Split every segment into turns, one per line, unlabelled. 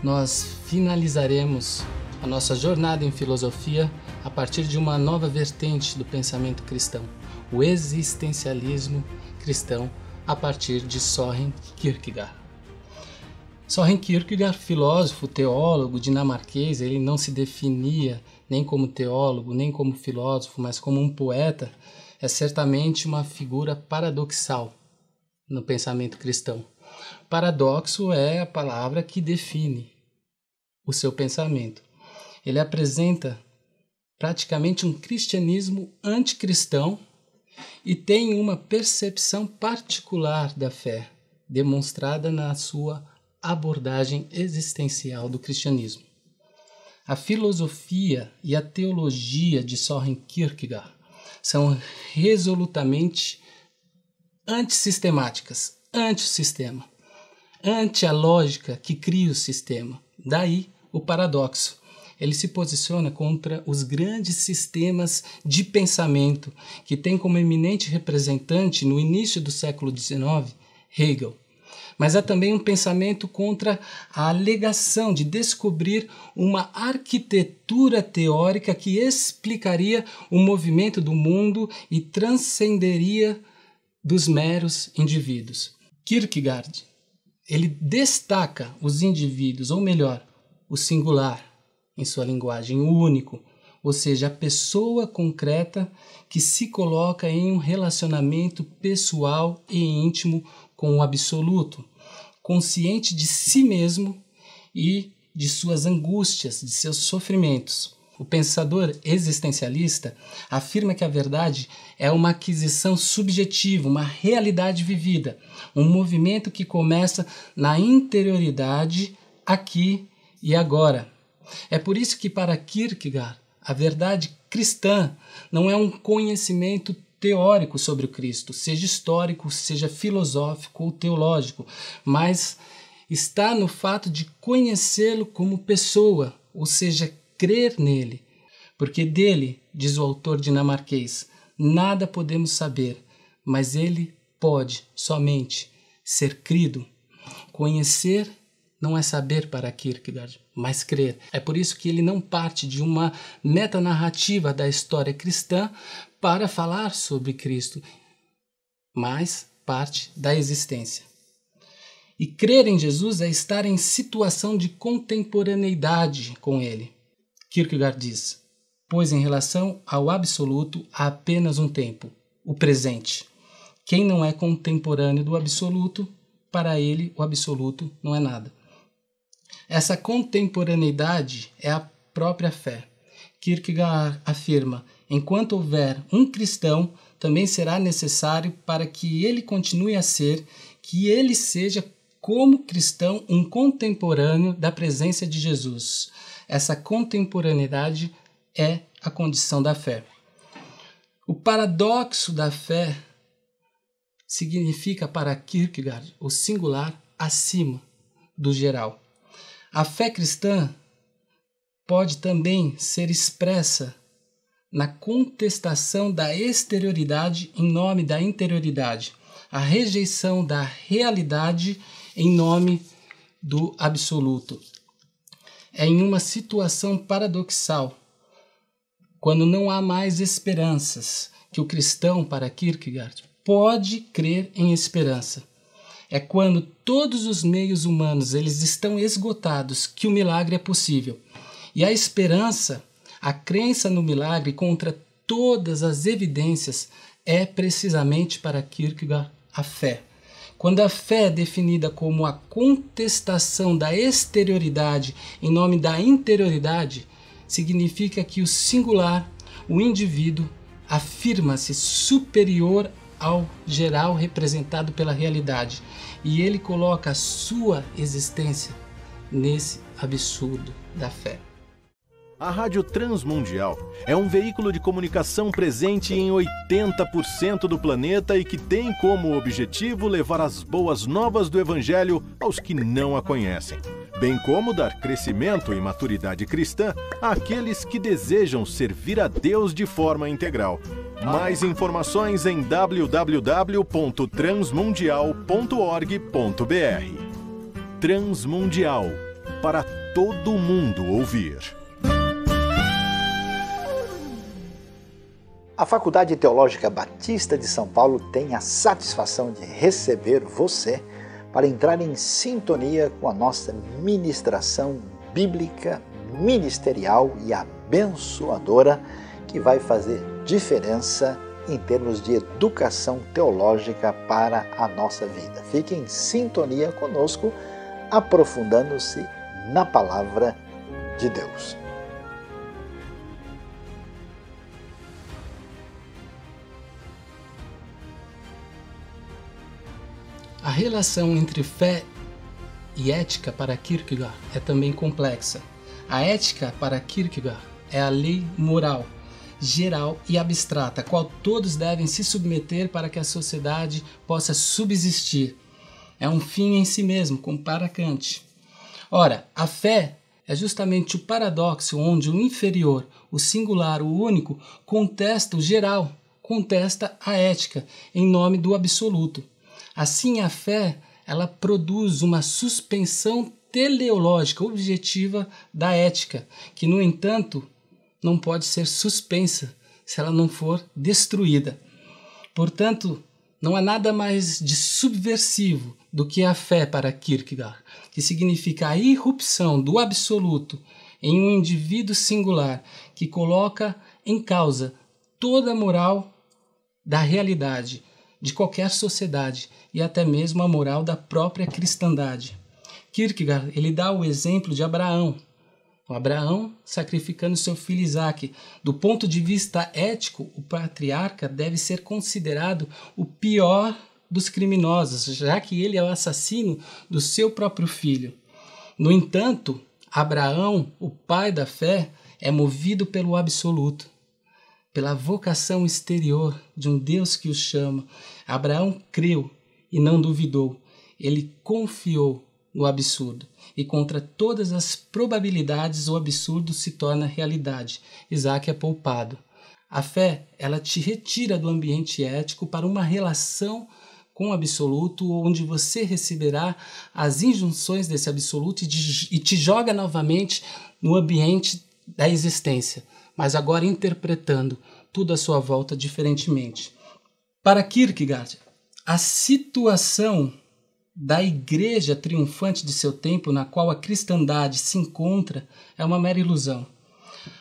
nós finalizaremos a nossa jornada em filosofia a partir de uma nova vertente do pensamento cristão, o existencialismo cristão, a partir de Søren Kierkegaard. Søren Kierkegaard, filósofo, teólogo dinamarquês, ele não se definia nem como teólogo, nem como filósofo, mas como um poeta, é certamente uma figura paradoxal no pensamento cristão. Paradoxo é a palavra que define o seu pensamento. Ele apresenta praticamente um cristianismo anticristão e tem uma percepção particular da fé, demonstrada na sua abordagem existencial do cristianismo. A filosofia e a teologia de Søren Kierkegaard são resolutamente antissistemáticas, anti-sistema, ante a lógica que cria o sistema. Daí o paradoxo. Ele se posiciona contra os grandes sistemas de pensamento que tem como eminente representante, no início do século XIX, Hegel. Mas há também um pensamento contra a alegação de descobrir uma arquitetura teórica que explicaria o movimento do mundo e transcenderia dos meros indivíduos. Kierkegaard, ele destaca os indivíduos, ou melhor, o singular, em sua linguagem, o único, ou seja, a pessoa concreta que se coloca em um relacionamento pessoal e íntimo com o absoluto, consciente de si mesmo e de suas angústias, de seus sofrimentos. O pensador existencialista afirma que a verdade é uma aquisição subjetiva, uma realidade vivida, um movimento que começa na interioridade, aqui e agora. É por isso que, para Kierkegaard, a verdade cristã não é um conhecimento teórico sobre o Cristo, seja histórico, seja filosófico ou teológico, mas está no fato de conhecê-lo como pessoa, ou seja, crer nele. Porque dele, diz o autor dinamarquês, nada podemos saber, mas ele pode somente ser crido. Conhecer não é saber para Kierkegaard, mas crer. É por isso que ele não parte de uma metanarrativa da história cristã para falar sobre Cristo, mas parte da existência. E crer em Jesus é estar em situação de contemporaneidade com ele. Kierkegaard diz, pois em relação ao absoluto há apenas um tempo, o presente. Quem não é contemporâneo do absoluto, para ele o absoluto não é nada. Essa contemporaneidade é a própria fé. Kierkegaard afirma, enquanto houver um cristão, também será necessário para que ele continue a ser, que ele seja como cristão um contemporâneo da presença de Jesus. Essa contemporaneidade é a condição da fé. O paradoxo da fé significa para Kierkegaard o singular acima do geral. A fé cristã pode também ser expressa na contestação da exterioridade em nome da interioridade, a rejeição da realidade em nome do absoluto. É em uma situação paradoxal, quando não há mais esperanças, que o cristão, para Kierkegaard, pode crer em esperança. É quando todos os meios humanos eles estão esgotados que o milagre é possível. E a esperança, a crença no milagre contra todas as evidências é precisamente para Kierkegaard a fé. Quando a fé é definida como a contestação da exterioridade em nome da interioridade, significa que o singular, o indivíduo, afirma-se superior ao geral representado pela realidade, e ele coloca a sua existência nesse absurdo da fé.
A Rádio Transmundial é um veículo de comunicação presente em 80% do planeta e que tem como objetivo levar as boas novas do Evangelho aos que não a conhecem, bem como dar crescimento e maturidade cristã àqueles que desejam servir a Deus de forma integral. Mais informações em www.transmundial.org.br. Transmundial, para todo mundo ouvir.
A Faculdade Teológica Batista de São Paulo tem a satisfação de receber você para entrar em sintonia com a nossa ministração bíblica, ministerial e abençoadora, que vai fazer diferença em termos de educação teológica para a nossa vida. Fique em sintonia conosco, aprofundando-se na palavra de Deus.
A relação entre fé e ética para Kierkegaard é também complexa. A ética para Kierkegaard é a lei moral, geral e abstrata, a qual todos devem se submeter para que a sociedade possa subsistir. É um fim em si mesmo, como para Kant. Ora, a fé é justamente o paradoxo onde o inferior, o singular, o único, contesta o geral, contesta a ética, em nome do absoluto. Assim, a fé, ela produz uma suspensão teleológica objetiva da ética, que, no entanto, não pode ser suspensa se ela não for destruída. Portanto, não há nada mais de subversivo do que a fé para Kierkegaard, que significa a irrupção do absoluto em um indivíduo singular que coloca em causa toda a moral da realidade, de qualquer sociedade e até mesmo a moral da própria cristandade. Kierkegaard, ele dá o exemplo de Abraão. Abraão sacrificando seu filho Isaque. Do ponto de vista ético, o patriarca deve ser considerado o pior dos criminosos, já que ele é o assassino do seu próprio filho. No entanto, Abraão, o pai da fé, é movido pelo absoluto, pela vocação exterior de um Deus que o chama. Abraão creu e não duvidou. Ele confiou no absurdo. E contra todas as probabilidades, o absurdo se torna realidade. Isaac é poupado. A fé, ela te retira do ambiente ético para uma relação com o absoluto, onde você receberá as injunções desse absoluto e te joga novamente no ambiente da existência, mas agora interpretando tudo à sua volta diferentemente. Para Kierkegaard, a situação da igreja triunfante de seu tempo, na qual a cristandade se encontra, é uma mera ilusão.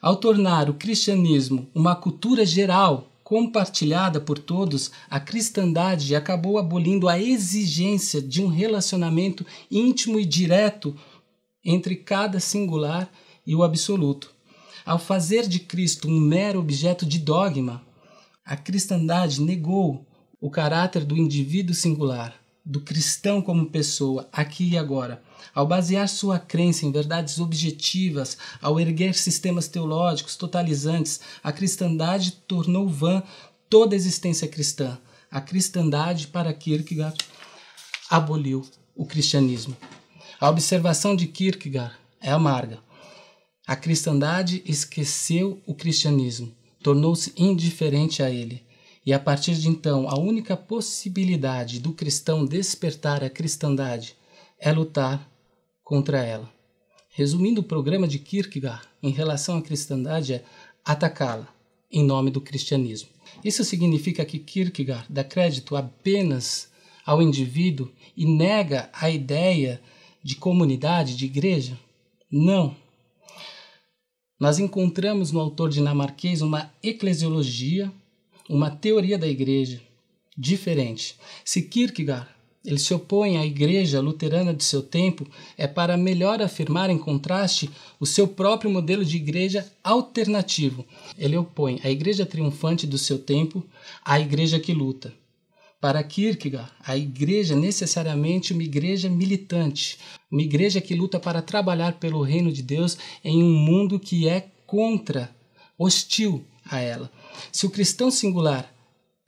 Ao tornar o cristianismo uma cultura geral, compartilhada por todos, a cristandade acabou abolindo a exigência de um relacionamento íntimo e direto entre cada singular e o absoluto. Ao fazer de Cristo um mero objeto de dogma, a cristandade negou o caráter do indivíduo singular, do cristão como pessoa, aqui e agora. Ao basear sua crença em verdades objetivas, ao erguer sistemas teológicos totalizantes, a cristandade tornou vã toda a existência cristã. A cristandade, para Kierkegaard, aboliu o cristianismo. A observação de Kierkegaard é amarga. A cristandade esqueceu o cristianismo, tornou-se indiferente a ele. E a partir de então, a única possibilidade do cristão despertar a cristandade é lutar contra ela. Resumindo, o programa de Kierkegaard em relação à cristandade é atacá-la em nome do cristianismo. Isso significa que Kierkegaard dá crédito apenas ao indivíduo e nega a ideia de comunidade, de igreja? Não. Nós encontramos no autor dinamarquês uma eclesiologia, uma teoria da igreja diferente. Se Kierkegaard ele se opõe à igreja luterana de seu tempo, é para melhor afirmar em contraste o seu próprio modelo de igreja alternativo. Ele opõe a igreja triunfante do seu tempo à igreja que luta. Para Kierkegaard, a igreja é necessariamente uma igreja militante, uma igreja que luta para trabalhar pelo reino de Deus em um mundo que é hostil a ela. Se o cristão singular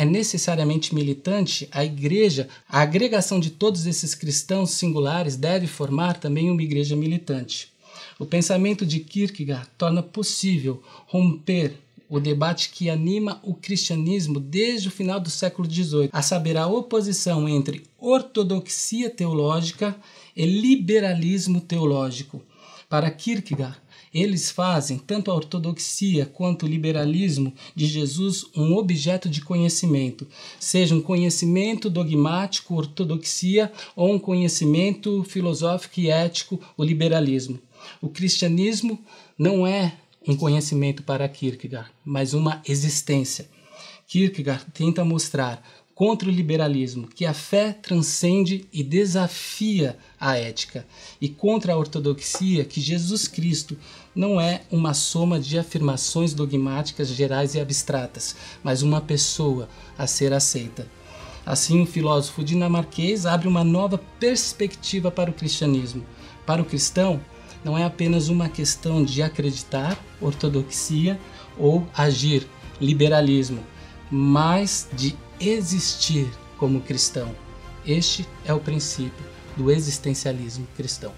é necessariamente militante, a igreja, a agregação de todos esses cristãos singulares deve formar também uma igreja militante. O pensamento de Kierkegaard torna possível romper o debate que anima o cristianismo desde o final do século XVIII, a saber, a oposição entre ortodoxia teológica e liberalismo teológico. Para Kierkegaard, eles fazem tanto a ortodoxia quanto o liberalismo de Jesus um objeto de conhecimento, seja um conhecimento dogmático, ortodoxia, ou um conhecimento filosófico e ético, o liberalismo. O cristianismo não é um conhecimento para Kierkegaard, mas uma existência. Kierkegaard tenta mostrar contra o liberalismo que a fé transcende e desafia a ética, e contra a ortodoxia que Jesus Cristo não é uma soma de afirmações dogmáticas gerais e abstratas, mas uma pessoa a ser aceita. Assim, o filósofo dinamarquês abre uma nova perspectiva para o cristianismo. Para o cristão, não é apenas uma questão de acreditar, ortodoxia, ou agir, liberalismo, mas de existir como cristão. Este é o princípio do existencialismo cristão.